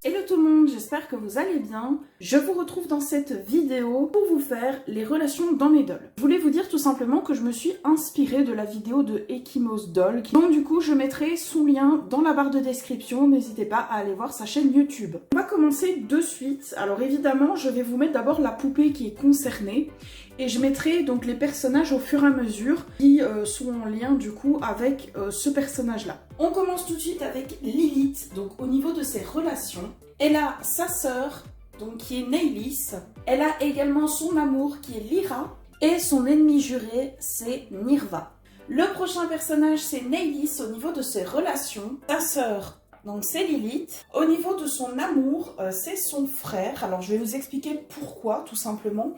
Hello tout le monde, j'espère que vous allez bien. Je vous retrouve dans cette vidéo pour vous faire les relations dans mes dolls. Je voulais vous dire tout simplement que je me suis inspirée de la vidéo de Ekimos Doll. Donc du coup, je mettrai son lien dans la barre de description. N'hésitez pas à aller voir sa chaîne YouTube. On va commencer de suite. Alors évidemment, je vais vous mettre d'abord la poupée qui est concernée. Et je mettrai donc les personnages au fur et à mesure qui sont en lien du coup avec ce personnage-là. On commence tout de suite avec Lilith. Donc au niveau de ses relations, elle a sa sœur, donc qui est Neylis. Elle a également son amour qui est Lyra. Et son ennemi juré, c'est Nirva. Le prochain personnage, c'est Neylis au niveau de ses relations. Sa sœur, donc c'est Lilith. Au niveau de son amour, c'est son frère. Alors je vais vous expliquer pourquoi, tout simplement.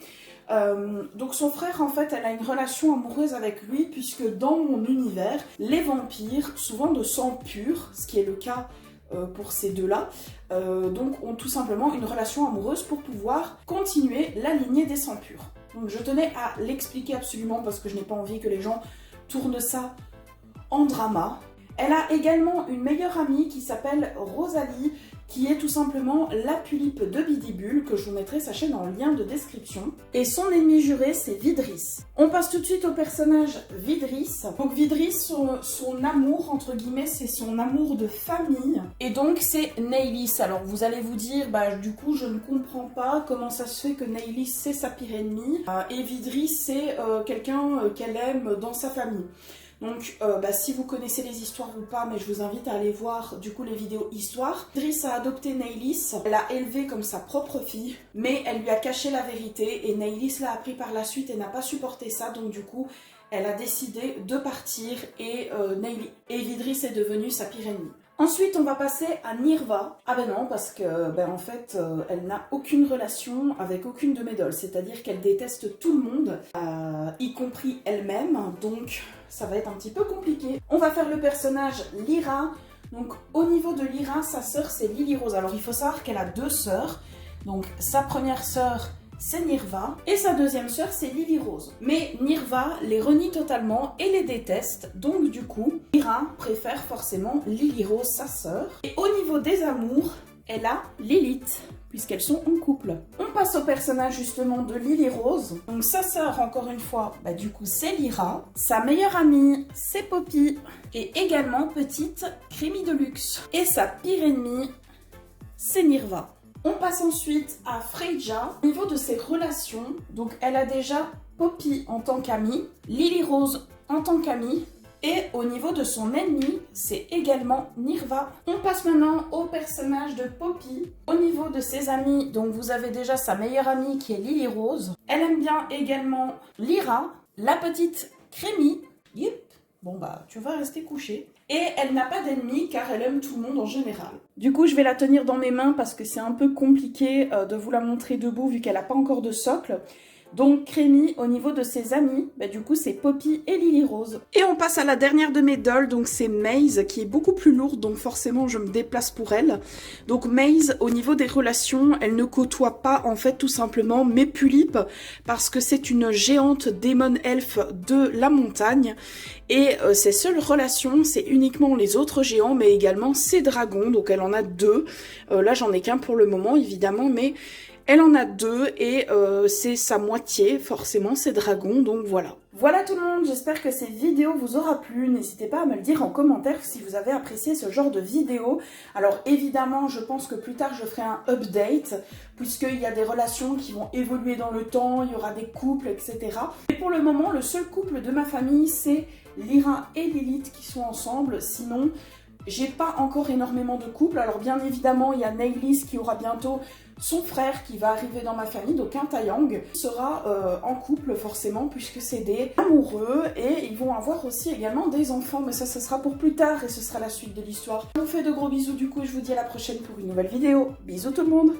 Donc son frère, en fait, elle a une relation amoureuse avec lui, puisque dans mon univers, les vampires, souvent de sang pur, ce qui est le cas pour ces deux-là, donc ont tout simplement une relation amoureuse pour pouvoir continuer la lignée des sangs purs. Donc je tenais à l'expliquer absolument parce que je n'ai pas envie que les gens tournent ça en drama. Elle a également une meilleure amie qui s'appelle Rosalie, qui est tout simplement la Pulippe de Bidibule, que je vous mettrai sa chaîne en lien de description. Et son ennemi juré, c'est Vidris. On passe tout de suite au personnage Vidris. Donc Vidris, son amour, entre guillemets, c'est son amour de famille. Et donc c'est Neylis. Alors vous allez vous dire, bah du coup je ne comprends pas comment ça se fait que Neylis c'est sa pire ennemie, et Vidris c'est quelqu'un qu'elle aime dans sa famille. Donc si vous connaissez les histoires ou pas, mais je vous invite à aller voir du coup les vidéos histoires. Vidris a adopté Neylis, elle l'a élevée comme sa propre fille, mais elle lui a caché la vérité et Neylis l'a appris par la suite et n'a pas supporté ça, donc du coup elle a décidé de partir et Vidris est devenue sa pire ennemie. Ensuite, on va passer à Nirva. Ah ben non, parce que en fait, elle n'a aucune relation avec aucune de mes dolls. C'est-à-dire qu'elle déteste tout le monde, y compris elle-même. Donc, ça va être un petit peu compliqué. On va faire le personnage Lyra. Donc, au niveau de Lyra, sa sœur, c'est Lily Rose. Alors, il faut savoir qu'elle a deux sœurs. Donc, sa première sœur, c'est Nirva, et sa deuxième sœur c'est Lily Rose. Mais Nirva les renie totalement et les déteste, donc du coup, Lyra préfère forcément Lily Rose, sa sœur. Et au niveau des amours, elle a Lilith, puisqu'elles sont en couple. On passe au personnage justement de Lily Rose. Donc sa sœur, encore une fois, du coup c'est Lyra. Sa meilleure amie, c'est Poppy, et également petite Crémie de luxe. Et sa pire ennemie, c'est Nirva. On passe ensuite à Freyja. Au niveau de ses relations, donc elle a déjà Poppy en tant qu'amie, Lily Rose en tant qu'amie, et au niveau de son ennemi, c'est également Nirva. On passe maintenant au personnage de Poppy. Au niveau de ses amis, donc vous avez déjà sa meilleure amie qui est Lily Rose. Elle aime bien également Lyra, la petite Crémie. Yep. Bon tu vas rester couchée. Et elle n'a pas d'ennemis car elle aime tout le monde en général. Du coup, je vais la tenir dans mes mains parce que c'est un peu compliqué de vous la montrer debout vu qu'elle n'a pas encore de socle. Donc Crémie, au niveau de ses amis, du coup c'est Poppy et Lily Rose. Et on passe à la dernière de mes dolls, donc c'est Maze, qui est beaucoup plus lourde, donc forcément je me déplace pour elle. Donc Maze, au niveau des relations, elle ne côtoie pas en fait tout simplement mes Pulippe, parce que c'est une géante démon elfe de la montagne. Et ses seules relations, c'est uniquement les autres géants, mais également ses dragons, donc elle en a deux. Là j'en ai qu'un pour le moment évidemment, mais elle en a deux et c'est sa moitié, forcément, ces dragons, donc voilà. Voilà tout le monde, j'espère que cette vidéo vous aura plu. N'hésitez pas à me le dire en commentaire si vous avez apprécié ce genre de vidéo. Alors évidemment, je pense que plus tard, je ferai un update, puisqu'il y a des relations qui vont évoluer dans le temps, il y aura des couples, etc. Et pour le moment, le seul couple de ma famille, c'est Lyra et Lilith qui sont ensemble, sinon... J'ai pas encore énormément de couples, alors bien évidemment il y a Neylis qui aura bientôt son frère qui va arriver dans ma famille, donc un Taeyang sera en couple forcément puisque c'est des amoureux et ils vont avoir aussi également des enfants, mais ça sera pour plus tard et ce sera la suite de l'histoire. Je vous fais de gros bisous du coup et je vous dis à la prochaine pour une nouvelle vidéo. Bisous tout le monde!